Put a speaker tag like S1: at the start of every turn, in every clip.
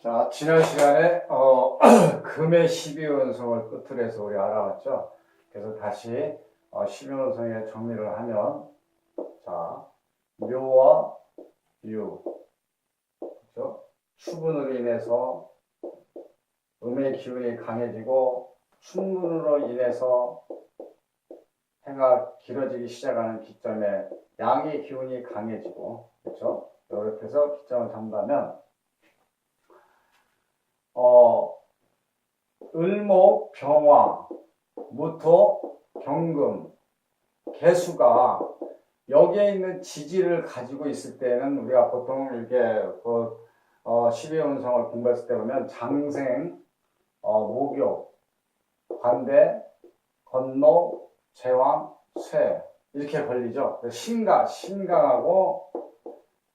S1: 자, 지난 시간에 금의 12운성을 끝으로 해서 우리 알아봤죠. 그래서 다시 12운성의 정리를 하면, 자, 묘와 유, 그렇죠? 추분으로 인해서 음의 기운이 강해지고, 충분으로 인해서 해가 길어지기 시작하는 기점에 양의 기운이 강해지고, 그렇죠? 이렇게 해서 기점을 잡는다면 을목, 병화, 무토, 경금, 개수가 여기에 있는 지지를 가지고 있을 때는 우리가 보통 이렇게 12운성을 공부했을 때 보면 장생, 목욕, 관대, 건노, 제왕, 쇠 이렇게 걸리죠. 신강하고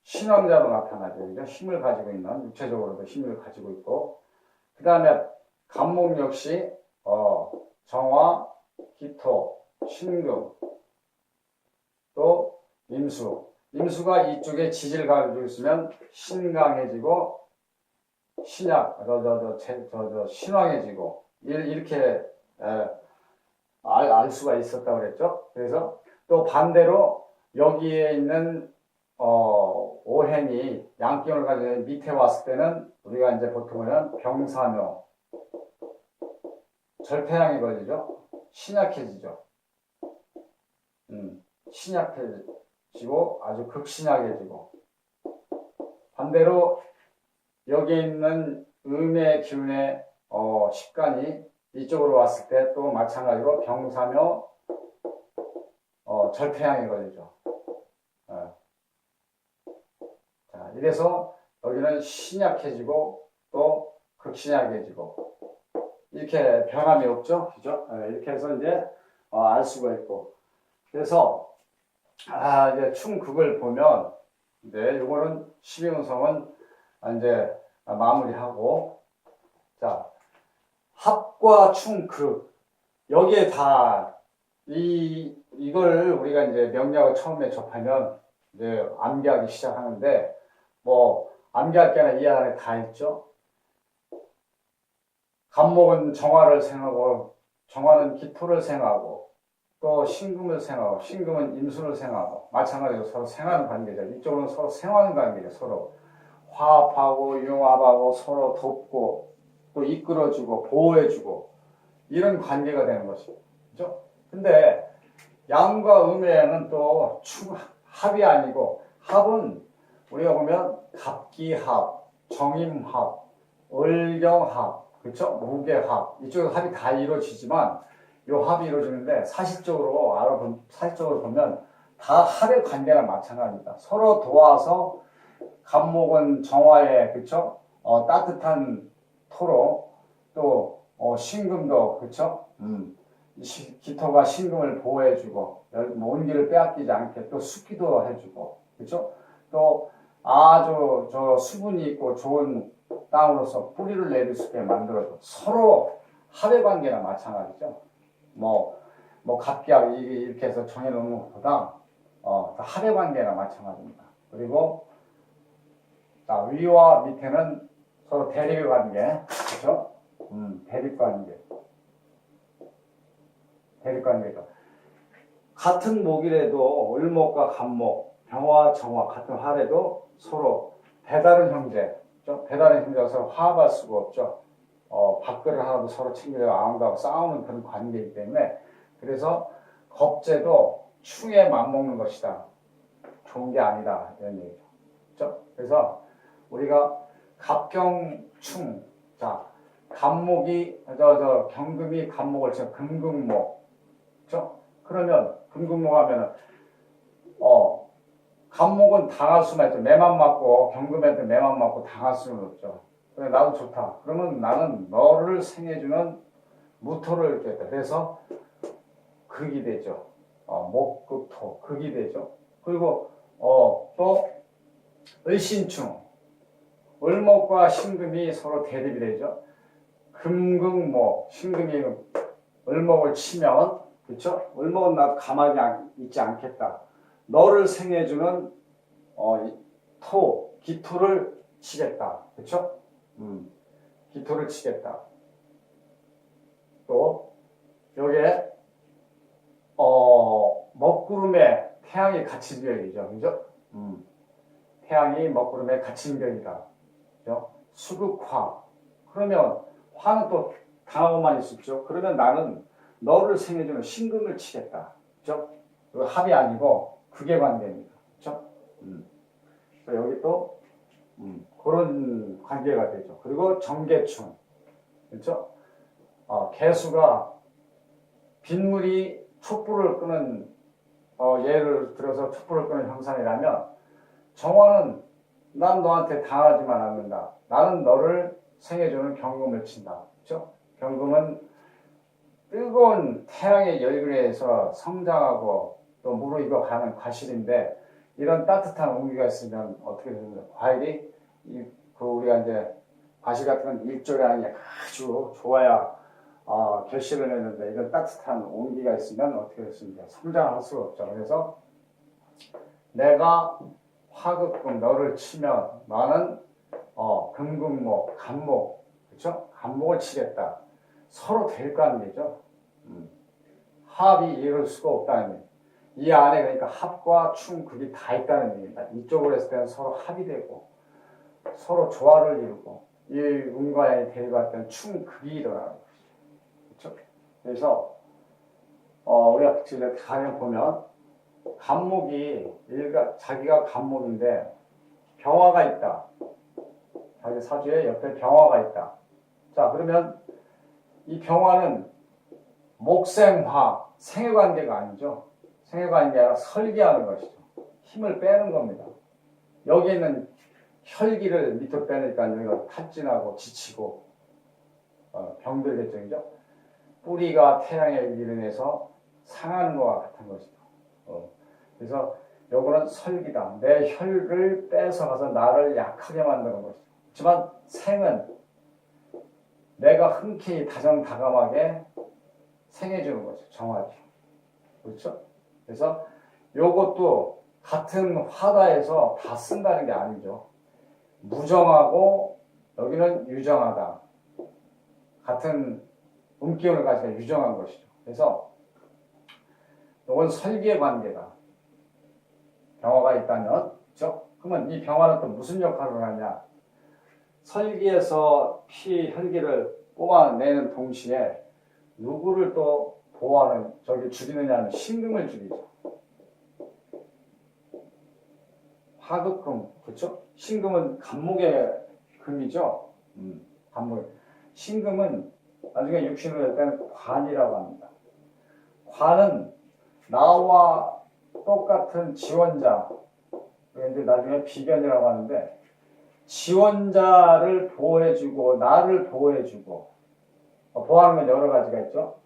S1: 신왕자로 나타나죠. 그죠? 힘을 가지고 있는, 육체적으로도 힘을 가지고 있고, 그 다음에 간목 역시 정화, 기토, 신금, 또 임수가 이쪽에 지지를 가지고 있으면 신강해지고 신왕해지고 이렇게 알 수가 있었다고 그랬죠. 그래서 또 반대로 여기에 있는 오행이 양기운을 가지고 밑에 왔을 때는 우리가 이제 보통은 병사묘 절태양이 걸리죠. 신약해지죠. 신약해지고 아주 극신약해지고, 반대로 여기에 있는 음의 기운의 식간이 이쪽으로 왔을 때 또 마찬가지로 병사묘 절태양이 걸리죠. 자, 이래서 여기는 신약해지고 또 극신약해지고 이렇게 변함이 없죠. 그죠? 이렇게 해서 이제 알 수가 있고, 그래서 이제 충극을 보면 이제 요거는 12운성은 이제 마무리하고, 자, 합과 충극 여기에 다 이걸 우리가 이제 명리학을 처음에 접하면 이제 암기하기 시작하는데, 암기할 게나 이 안에 다 있죠. 간목은 정화를 생하고, 정화는 기토를 생하고, 또 신금을 생하고, 신금은 임수를 생하고, 마찬가지로 서로 생하는 관계죠. 이쪽은 서로 생하는 관계죠. 서로 화합하고 융합하고 서로 돕고 또 이끌어주고 보호해주고 이런 관계가 되는 것이죠. 그죠? 근데 양과 음에는 또 합이 아니고, 합은 우리가 보면 갑기합, 정임합, 을경합, 그렇죠? 무게합, 이쪽에서 합이 다 이루어지지만 이 합이 이루어지는데 사실적으로 보면 다 합의 관계가 마찬가지입니다. 서로 도와서 간목은 정화에, 그렇죠? 따뜻한 토로, 또 신금도, 그렇죠? 기토가 신금을 보호해주고 온기를 빼앗기지 않게 또 습기도 해주고, 그렇죠? 또 아주 수분이 있고 좋은 땅으로서 뿌리를 내릴 수 있게 만들어줘. 서로 합의 관계나 마찬가지죠. 갑기하고 이렇게 해서 정해놓는 것보다 합의 관계나 마찬가지입니다. 그리고 자, 위와 밑에는 서로 대립의 관계, 그렇죠? 대립 관계죠. 같은 목이라도 을목과 간목, 병화, 정화 같은 화래도 서로 배다른 형제, 그렇죠? 배다른 형제가 서로 화합할 수가 없죠. 밥그릇 하나도 서로 챙기려고 아웅다고 싸우는 그런 관계이기 때문에, 그래서 겁재도 충에 맞먹는 것이다. 좋은 게 아니다. 이런 얘기죠. 그렇죠? 그래서 우리가 갑경충, 자, 간목이 경금이 간목을 치면 금극목, 그렇죠? 그러면 금극목 하면은 간목은 당할 수만 있죠. 매만 맞고 경금한테 매만 맞고 당할 수는 없죠. 그래, 나도 좋다. 그러면 나는 너를 생해주는 무토를 이렇게, 그래서 극이 되죠. 목극토 극이 되죠. 그리고 또 을신충, 을목과 신금이 서로 대립이 되죠. 금극목, 신금이 을목을 치면, 그렇죠? 을목은 나도 가만히 있지 않겠다. 너를 생해주는 기토를 치겠다. 그렇죠? 기토를 치겠다. 또 요게 먹구름에 태양이 갇힌 별이죠. 그죠? 태양이 먹구름에 갇힌 별이다. 그죠? 수극화. 그러면 화는 또 당하고만 있었죠. 그러면 나는 너를 생해주는 신금을 치겠다. 그죠? 이거 합이 아니고 극의 관계입니다. 그죠? 여기 또 그런 관계가 되죠. 그리고 정계충. 그죠? 개수가 빗물이 촛불을 끄는 예를 들어서 촛불을 끄는 형상이라면 정화는 난 너한테 당하지만 않는다. 나는 너를 생해주는 경금을 친다. 그렇죠? 경금은 뜨거운 태양의 열기에서 성장하고 또 무르익어가는 과실인데 이런 따뜻한 온기가 있으면 어떻게 됩니까? 과일이 우리가 이제 과실 같은 건 일조량이 아주 좋아야 결실을 내는데 이런 따뜻한 온기가 있으면 어떻게 됐습니까? 성장할 수가 없죠. 그래서 내가 화극금 너를 치면 나는 금금목, 간목, 그렇죠? 간목을 치겠다. 서로 될 관계죠. 합이 이룰 수가 없다는 얘기. 이 안에 그러니까 합과 충, 극이 다 있다는 얘기입니다. 이쪽으로 했을 때는 서로 합이 되고 서로 조화를 이루고 이 음과 양이 대립할 때는 충, 극이 일어나는 거죠. 그렇죠? 그래서 우리가 지금 가면 보면 간목이 자기가 간목인데 병화가 있다. 자기 사주에 옆에 병화가 있다. 자, 그러면 이 병화는 목생화, 생애관계가 아니죠. 생애관계가 아니라 설계하는 것이죠. 힘을 빼는 겁니다. 여기 있는 혈기를 밑으로 빼니까 여기가 탈진하고 지치고 병들겠죠. 그죠? 뿌리가 태양의 일을 인해서 상하는 것과 같은 것이죠. 그래서 요거는 설기다. 내 혈을 뺏어가서 나를 약하게 만드는 것이죠. 하지만 생은 내가 흔쾌히 다정다감하게 생해주는 거죠. 정화죠. 그렇죠? 그래서 요것도 같은 화다에서 다 쓴다는 게 아니죠. 무정하고 여기는 유정하다. 같은 음기운을 가지고 유정한 것이죠. 그래서 이건 설기의 관계다. 병화가 있다면, 그렇죠? 그러면 이 병화는 또 무슨 역할을 하냐? 설기에서 피, 혈기를 뽑아내는 동시에 누구를 또 보호하는, 죽이느냐는 신금을 죽이죠. 화극금, 그렇죠? 신금은 간목의 금이죠. 간목. 신금은 나중에 육신을 할 때는 관이라고 합니다. 관은 나와 똑같은 지원자, 이제 나중에 비견이라고 하는데 지원자를 보호해주고 나를 보호해주고 보호하는 건 여러 가지가 있죠.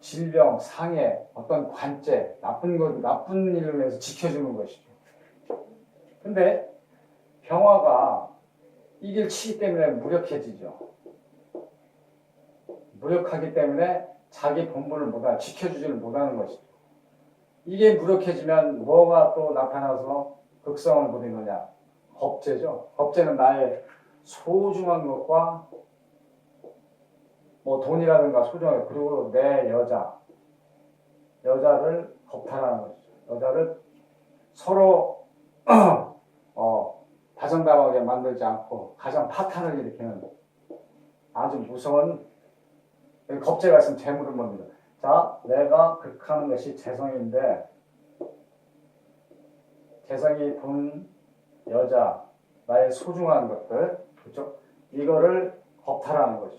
S1: 질병, 상해, 어떤 관죄, 나쁜 일을 위해서 지켜주는 것이죠. 근데 병화가 이길 치기 때문에 무력해지죠. 무력하기 때문에 자기 본분을 지켜주지를 못하는 것이죠. 이게 무력해지면 뭐가 또 나타나서 극성을 부리느냐? 겁재죠. 겁재는 나의 소중한 것과 뭐 돈이라든가 소중한 것, 그리고 내 여자를 겁탈하는 것이죠. 여자를 서로 다정다감하게 만들지 않고 가장 파탄을 일으키는 아주 무서운 겁재가 있으면 재물은 뭡니다. 자, 내가 극하는 것이 재성인데 재성이 돈, 여자, 나의 소중한 것들, 그렇죠? 이거를 겁탈하는 거죠.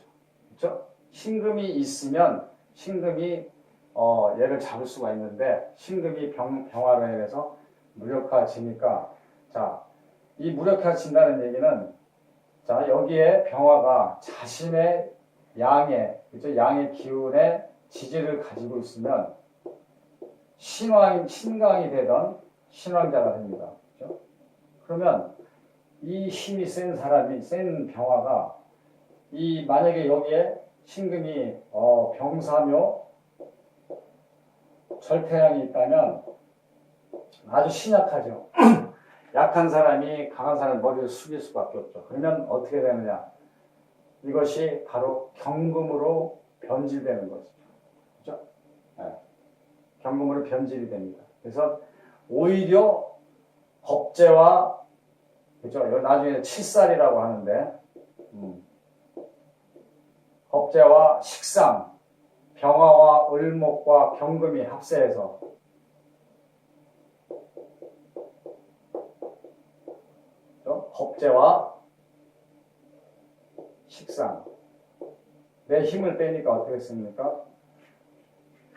S1: 그렇죠? 신금이 있으면 신금이 얘를 잡을 수가 있는데 신금이 병화로 인해서 무력화지니까 자, 이 무력화진다는 얘기는 자, 여기에 병화가 자신의 그렇죠? 양의 기운의 지지를 가지고 있으면 신강이 되던 신왕자가 됩니다. 그렇죠? 그러면 이 힘이 센 병화가 만약에 여기에 신금이 병사묘 절태양이 있다면 아주 신약하죠. 약한 사람이 강한 사람 머리를 숙일 수밖에 없죠. 그러면 어떻게 되느냐? 이것이 바로 경금으로 변질되는 거죠. 그죠? 네. 경금으로 변질이 됩니다. 그래서 오히려 겁재와 그죠? 나중에 칠살이라고 하는데 겁재와 식상, 병화와 을목과 경금이 합세해서 겁재와 식상 내 힘을 빼니까 어떻게 했습니까?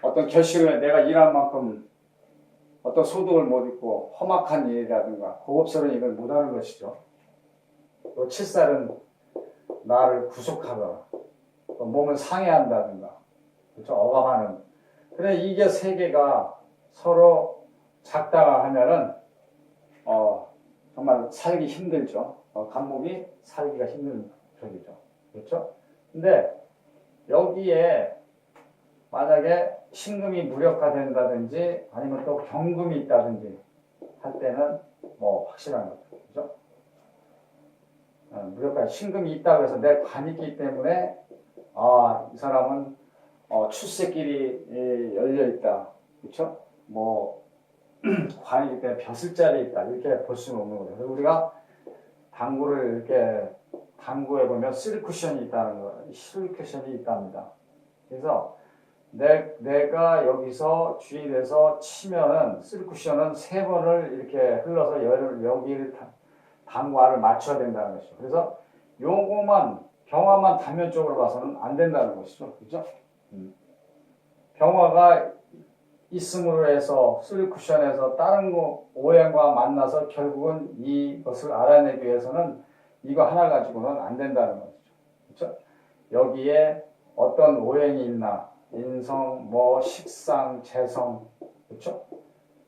S1: 어떤 결실을 내가 일한 만큼 어떤 소득을 못 입고 험악한 일이라든가 고급스러운 일을 못하는 것이죠. 또 칠살은 나를 구속하거나 또 몸을 상해한다든가 그렇죠? 억압하는. 그래 이게 세 개가 서로 작다가 하면은 정말 살기 힘들죠. 간목이 살기가 힘든 쪽이죠. 그렇죠? 근데 여기에 만약에 신금이 무력화된다든지 아니면 또 경금이 있다든지 할 때는 뭐 확실한 거죠. 그죠? 무력화, 신금이 있다고 해서 내 관이 있기 때문에 이 사람은 출세길이 열려 있다. 그렇죠? 뭐 관이기 때문에 벼슬자리에 있다. 이렇게 볼 수는 없는 거죠. 그래서 우리가 당구를 이렇게 당구에 보면 3쿠션이 있다는 거, 3쿠션이 있답니다. 그래서 내가 여기서 주인에서 치면은 3쿠션은 3번을 이렇게 흘러서 여기를 당구알을 맞춰야 된다는 것이죠. 그래서 요거만 병화만 단면적으로 봐서는 안 된다는 것이죠. 그죠? 병화가 있음으로 해서 3쿠션에서 다른 오행과 만나서 결국은 이것을 알아내기 위해서는 이거 하나 가지고는 안 된다는 것이죠. 그렇죠? 여기에 어떤 오행이 있나 인성, 식상, 재성, 그렇죠?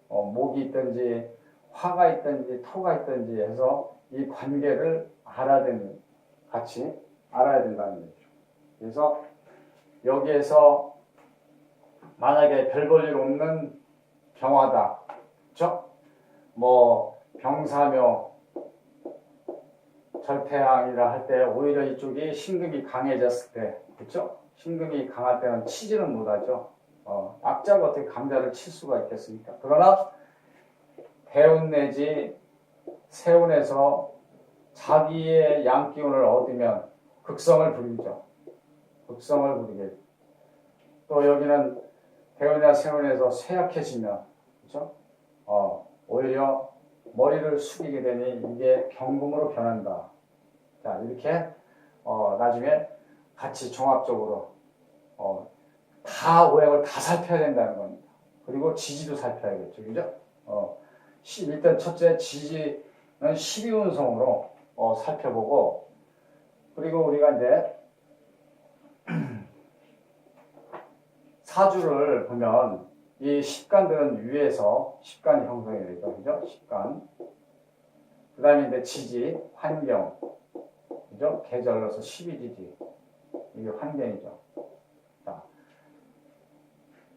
S1: 목이 있든지 화가 있든지 토가 있든지 해서 이 관계를 같이 알아야 된다는 거죠. 그래서 여기에서 만약에 별 볼 일 없는 병화다. 그렇죠? 병사묘, 절태양이라 할 때 오히려 이쪽이 신금이 강해졌을 때, 그렇죠? 신금이 강할 때는 치지는 못하죠. 악자가 어떻게 강자를 칠 수가 있겠습니까? 그러나 대운 내지 세운에서 자기의 양기운을 얻으면 극성을 부리죠. 극성을 부리게. 또 여기는 대운이나 세운에서 쇠약해지면, 그렇죠? 오히려 머리를 숙이게 되니 이게 경금으로 변한다. 자, 이렇게 나중에 같이 종합적으로 다 오행을 다 살펴야 된다는 겁니다. 그리고 지지도 살펴야겠죠. 그죠? 일단 첫째 지지는 12운성으로 살펴보고, 그리고 우리가 이제 사주를 보면 이 십간들은 위에서 십간이 형성이 되죠. 그죠? 십간. 그 다음에 이제 지지, 환경. 그죠? 계절로서 12지지. 이게 환경이죠. 자,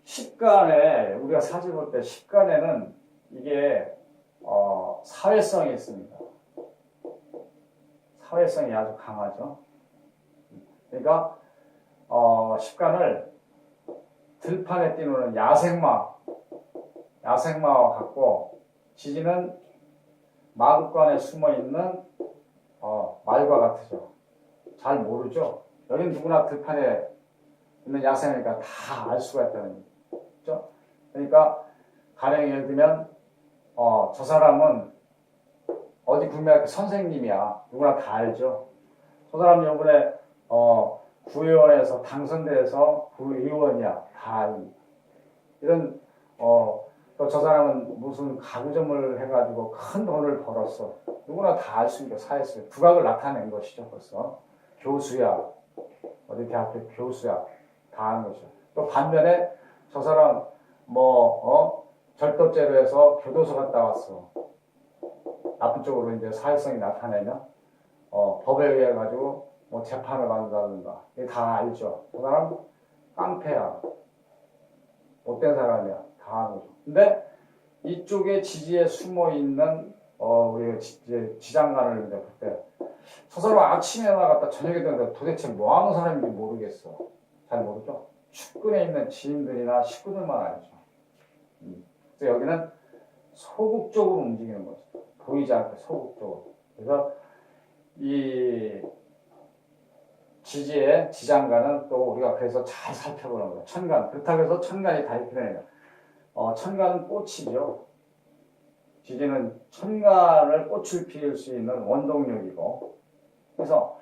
S1: 십간에, 우리가 사주 볼 때 십간에는 이게, 사회성이 있습니다. 사회성이 아주 강하죠. 그러니까, 십간을 들판에 띄우는 야생마와 같고, 지지는 마구간에 숨어있는 말과 같으죠. 잘 모르죠. 여긴 누구나 들판에 있는 야생이니까 다 알 수가 있다는 거죠. 그러니까 가령 예를 들면 저 사람은 어디 국민학교 선생님이야. 누구나 다 알죠. 저 사람은 이번에 구의원에서 당선돼서 구의원이야. 다 알고. 이런 또 저 사람은 무슨 가구점을 해가지고 큰 돈을 벌었어. 누구나 다 알 수 있는 사회에서 두각을 나타낸 것이죠. 벌써 교수야, 어디 대학교 교수야, 다 아는 것이죠. 또 반면에 저 사람 절도죄로 해서 교도소 갔다 왔어. 나쁜 쪽으로 이제 사회성이 나타내면 법에 의해 가지고 재판을 받는다든가 이게 다 알죠. 저 사람 깡패야, 못된 사람이야, 다 아는 거죠. 근데 이쪽에 지지에 숨어 있는 우리 이제 지장간을 이제 볼 때, 저 사람 아침에 나갔다 저녁에 되는데 도대체 뭐 하는 사람인지 모르겠어. 잘 모르죠? 측근에 있는 지인들이나 식구들만 알죠. 그래서 여기는 소극적으로 움직이는 거죠. 보이지 않게 소극적으로. 그래서 이 지지의 지장간은 또 우리가 그래서 잘 살펴보는 거예요. 천간. 그렇다고 해서 천간이 다 이렇게 되네요. 천간은 꽃이죠. 지지는 천간을 꽃을 피울 수 있는 원동력이고, 그래서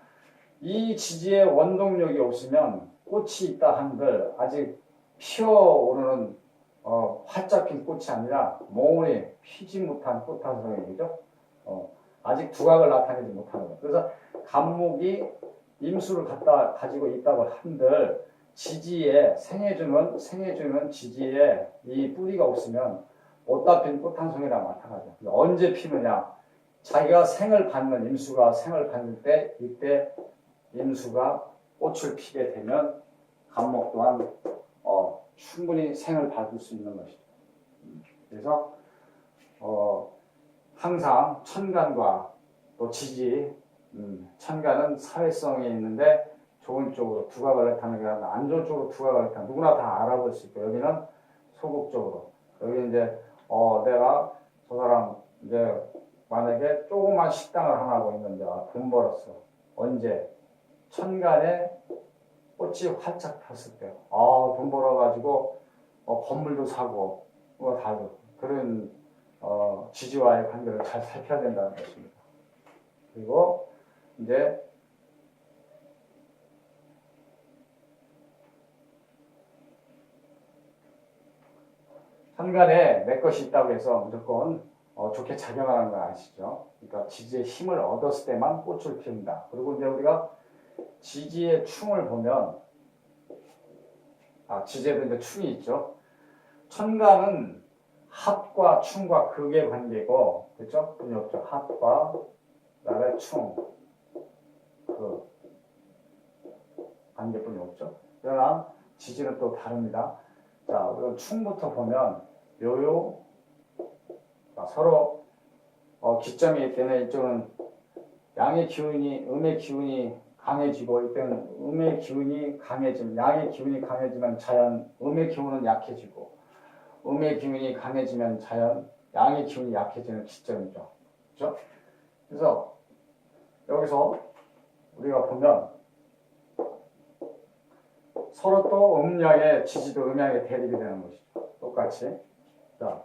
S1: 이 지지의 원동력이 없으면 꽃이 있다 한들 아직 피어오르는 활짝 핀 꽃이 아니라 몽우리 피지 못한 꽃 한 송이죠. 아직 두각을 나타내지 못하는 거예요. 그래서 감목이 임수를 가지고 있다고 한들 지지에 생해주는 지지에 이 뿌리가 없으면 못다 핀 꽃 한 송이랑 마찬가지예요. 언제 피느냐? 자기가 생을 받는 임수가 생을 받을 때 이때 임수가 꽃을 피게 되면 감목 또한 충분히 생을 받을 수 있는 것이죠. 그래서 항상 천간과 또 지지, 천간은 사회성이 있는데 좋은 쪽으로 두각을 나타내는 게 아니라 안 좋은 쪽으로 두각을 나타내는 누구나 다 알아볼 수 있고, 여기는 소극적으로. 여기 이제 내가 저 사람 이제 만약에 조그만 식당을 하나 하고 있는데 돈 벌었어. 언제? 천간에 꽃이 활짝 폈을 때. 돈 벌어가지고 건물도 사고 다 그런 지지와의 관계를 잘 살펴야 된다는 것입니다. 그리고 이제 천간에 내 것이 있다고 해서 무조건 좋게 작용하는 건 아시죠? 그러니까 지지의 힘을 얻었을 때만 꽃을 피운다. 그리고 이제 우리가 지지의 충을 보면 지지에도 이제 충이 있죠. 천간은 합과 충과 극의 관계고, 그렇죠? 분이 없죠. 합과 그다음에 충, 그 관계뿐이 없죠. 그러나 지지는 또 다릅니다. 자, 우리 충부터 보면 묘요 서로 기점이기 때문에 이쪽은 양의 기운이 음의 기운이 강해지고 이때는 음의 기운이 강해지면 양의 기운이 강해지면 자연 음의 기운은 약해지고 음의 기운이 강해지면 자연 양의 기운이 약해지는 기점이죠. 그렇죠? 그래서 여기서 우리가 보면 서로 또 음양의 지지도 음양의 대립이 되는 것이죠. 똑같이. 자,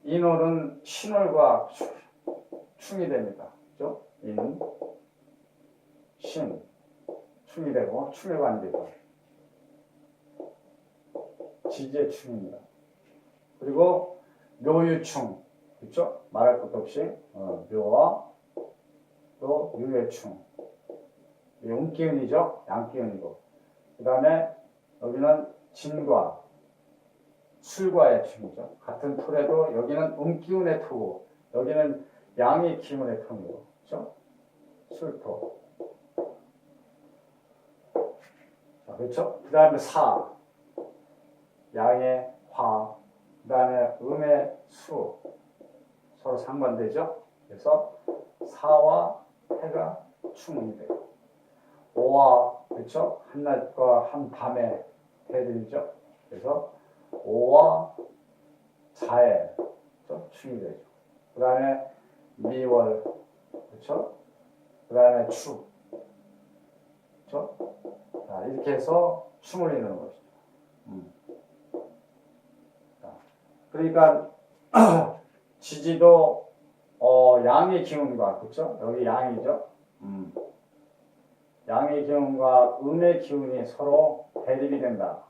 S1: 인월은 신월과 충이 됩니다. 그렇죠? 신, 충이 되고 충의 관계죠. 지지의 충입니다. 그리고 묘유충, 그렇죠? 말할 것도 없이 묘와 또 유의 충, 음기운이죠. 양기운이고, 그 다음에 여기는 진과 술과의 충이죠. 같은 토래도 여기는 음기운의 토고 여기는 양의 기운의 토이고, 그렇죠? 술토. 자, 그렇죠? 그 다음에 사, 양의 화, 그 다음에 음의 수, 서로 상반되죠? 그래서 사와 해가 충이 돼요. 오와, 그렇죠? 한낮과 한밤의 대립이죠. 그래서 오와 자의, 그렇죠? 충이 되죠. 그 다음에 미월, 그렇죠? 그 다음에 추, 그렇죠? 자, 이렇게 해서 충을 이루는 것이죠. 자, 그러니까 지지도 양의 기운과, 그렇죠? 여기 양이죠. 양의 기운과 음의 기운이 서로 대립이 된다.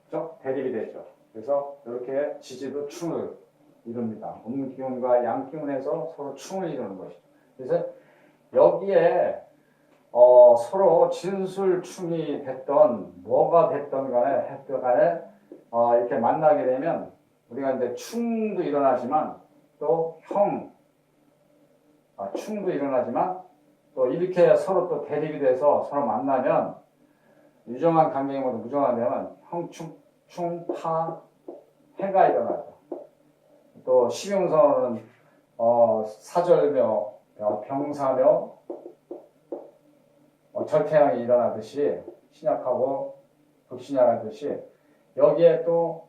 S1: 그렇죠? 대립이 되죠. 그래서 이렇게 지지도 충을 이룹니다. 음 기운과 양 기운에서 서로 충을 이루는 것이죠. 그래서 여기에 서로 진술충이 됐던 뭐가 됐던 간에 했던 간에 이렇게 만나게 되면 우리가 이제 충도 일어나지만 또 충도 일어나지만 또 이렇게 서로 또 대립이 돼서 서로 만나면 유정한 관계인 것도 무정한 되면 형충, 충파, 해가 일어나죠. 또 십용선은 사절묘, 병사묘, 절태양이 일어나듯이 신약하고 극신약하듯이 여기에 또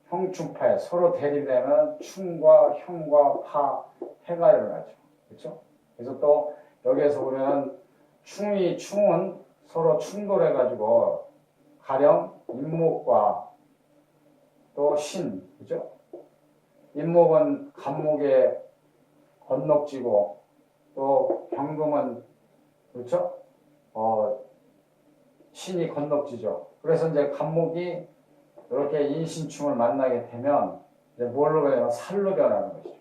S1: 형충파에 서로 대립되는 충과 형과 파, 해가 일어나죠. 그렇죠? 그래서 또 여기에서 보면 충은 서로 충돌해가지고 가령 임목과 또 신, 그죠? 임목은 간목에 건너지고 또 병금은 그렇죠? 신이 건너지죠. 그래서 이제 간목이 이렇게 인신충을 만나게 되면 이제 뭘로 변하면 살로 변하는 것이죠.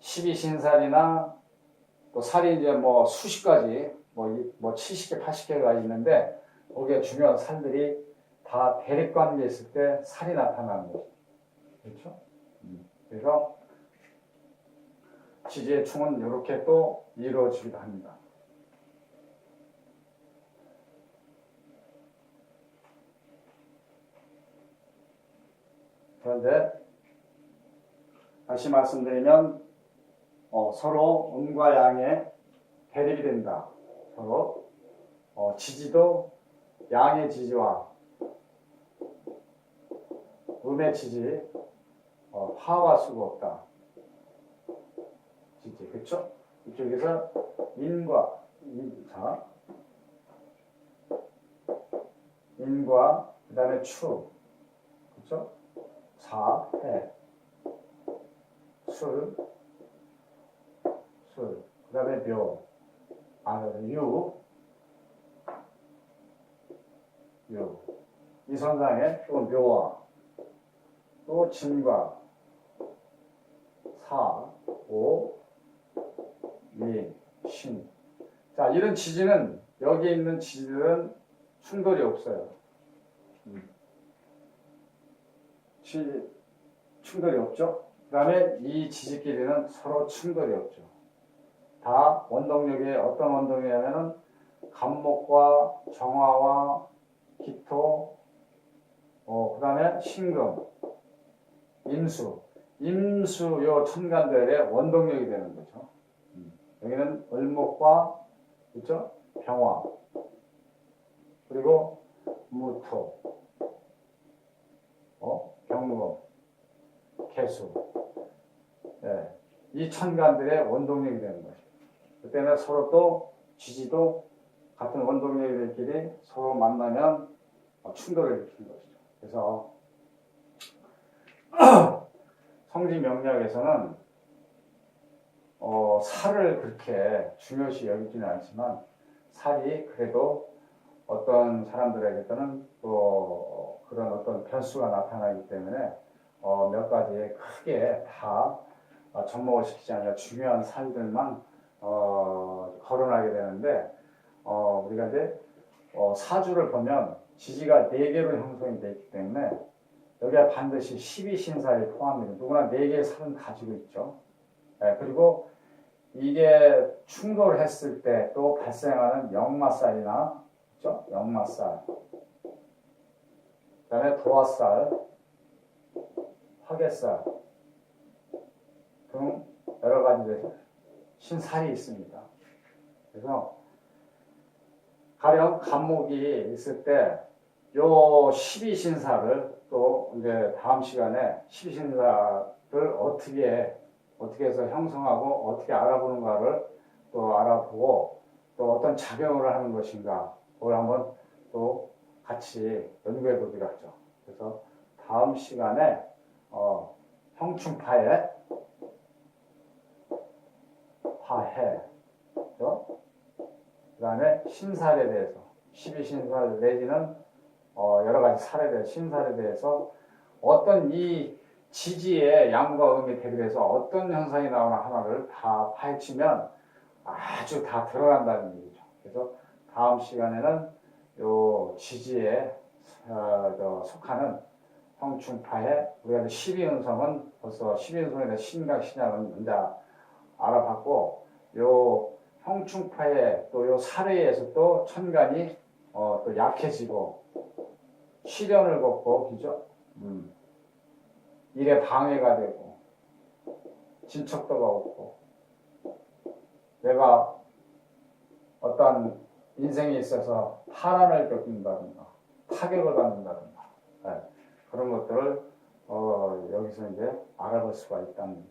S1: 12신살이나 또 살이 이제 뭐 수십 가지, 뭐 70개, 80개가 있는데 거기에 중요한 살들이 다 대립관계에 있을 때 살이 나타나는 거죠. 그렇죠? 그래서 지지의 충은 이렇게 또 이루어지기도 합니다. 그런데 다시 말씀드리면 서로 음과 양의 대립이 된다. 서로 지지도 양의 지지와 음의 지지 화와 수가 없다. 지지, 그렇죠? 이쪽에서 인과 그 다음에 추, 그렇죠? 사, 해, 술, 그 다음에 묘, 유. 이 선상에 또 묘와 또 진과 사, 오, 미, 신. 자, 이런 지지는 여기 있는 지지들은 충돌이 없어요. 충돌이 없죠. 그 다음에 이 지지끼리는 서로 충돌이 없죠. 다 원동력이 어떤 원동력이냐면은 간목과 정화와 기토, 그 다음에 신금, 임수 요 천간들의 원동력이 되는 거죠. 여기는 을목과 그렇죠? 병화, 그리고 무토, 병금, 개수, 네. 이 천간들의 원동력이 되는 것이죠. 그때는 서로 또 지지도 같은 원동력들끼리 서로 만나면 충돌을 일으키는 것이죠. 그래서 성지 명리학에서는 살을 그렇게 중요시 여기지는 않지만 살이 그래도 어떤 사람들에게는 또 그런 어떤 변수가 나타나기 때문에 몇 가지에 크게 다 접목을 시키지 않으려 중요한 살들만 거론하게 되는데 우리가 이제 사주를 보면 지지가 4개로 형성이 되어 있기 때문에 여기에 반드시 12신살이 포함됩니다. 누구나 4개의 살은 가지고 있죠. 네, 그리고 이게 충돌했을 때 또 발생하는 역마살이나 그렇죠? 역마살, 그 다음에 도화살, 화개살 등 여러 가지 신살이 있습니다. 그래서 가령 간목이 있을 때 요 12신살을 또 이제 다음 시간에 12신살을 어떻게 해서 형성하고 어떻게 알아보는가를 또 알아보고 또 어떤 작용을 하는 것인가 그걸 한번 또 같이 연구해 보기로 하죠. 그래서 다음 시간에 형충파의 화해, 그 다음에 신살에 대해서 12신살 내지는 여러 가지 살에 대해 신살에 대해서 어떤 이 지지의 양과 음이 대립해서 어떤 현상이 나오나 하나를 다 파헤치면 아주 다 드러난다는 얘기죠. 그래서 다음 시간에는 요 지지에 속하는 형충파의 우리가 12운성은 벌써 12운성에 대한 신각 신약은 이제 알아봤고 요 형충파의 또 요 살해에서 또 천간이 또 약해지고 시련을 겪고 그죠? 일에 방해가 되고 진척도가 없고 내가 어떤 인생에 있어서 파란을 겪는다든가 타격을 받는다든가 그런 것들을 여기서 이제 알아볼 수가 있다는